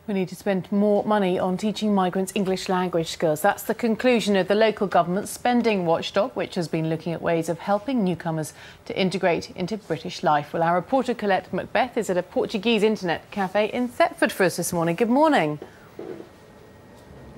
We need to spend more money on teaching migrants English language skills. That's the conclusion of the local government spending watchdog, which has been looking at ways of helping newcomers to integrate into British life. Well, our reporter Colette Macbeth is at a Portuguese internet cafe in Thetford for us this morning. Good morning.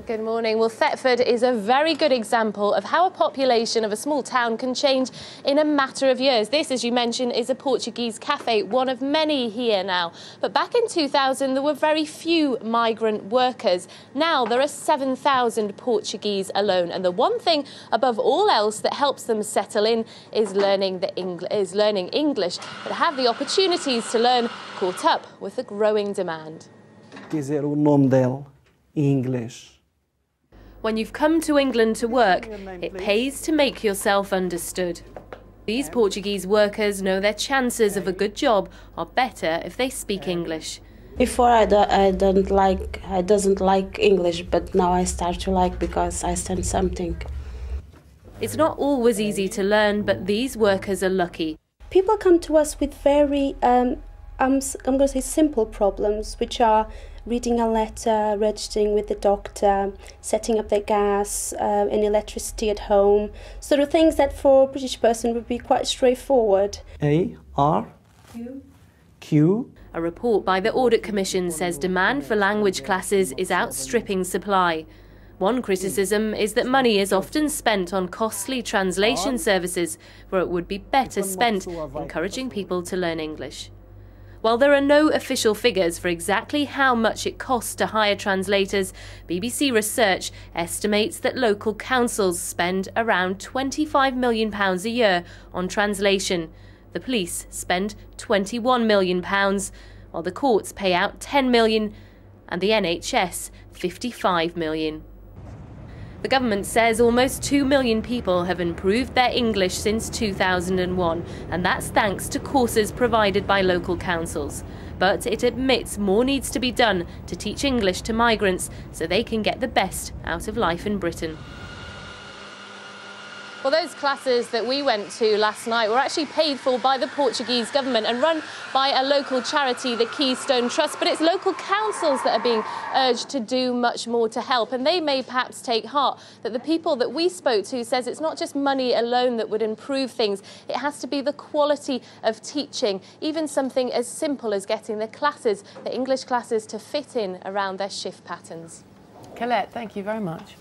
Good morning. Well, Thetford is a very good example of how a population of a small town can change in a matter of years. This, as you mentioned, is a Portuguese cafe, one of many here now. But back in 2000, there were very few migrant workers. Now there are 7,000 Portuguese alone. And the one thing above all else that helps them settle in is learning English, but have the opportunities to learn caught up with the growing demand. Dizer o nome dele em inglês. When you've come to England to work, it pays to make yourself understood. These Portuguese workers know their chances of a good job are better if they speak English. Before I doesn't like English, but now I start to like because I stand something. It's not always easy to learn, but these workers are lucky. People come to us with very, I'm going to say simple problems, which are reading a letter, registering with the doctor, setting up their gas and electricity at home. Sort of things that for a British person would be quite straightforward. Q. A report by the Audit Commission says demand for language classes is outstripping supply. One criticism is that money is often spent on costly translation services, where it would be better spent encouraging people to learn English. While there are no official figures for exactly how much it costs to hire translators, BBC Research estimates that local councils spend around £25 million a year on translation. The police spend £21 million, while the courts pay out £10 million and the NHS £55 million. The government says almost 2 million people have improved their English since 2001, and that's thanks to courses provided by local councils. But it admits more needs to be done to teach English to migrants so they can get the best out of life in Britain. Well, those classes that we went to last night were actually paid for by the Portuguese government and run by a local charity, the Keystone Trust. But it's local councils that are being urged to do much more to help. And they may perhaps take heart that the people that we spoke to says it's not just money alone that would improve things. It has to be the quality of teaching, even something as simple as getting the English classes to fit in around their shift patterns. Colette, thank you very much.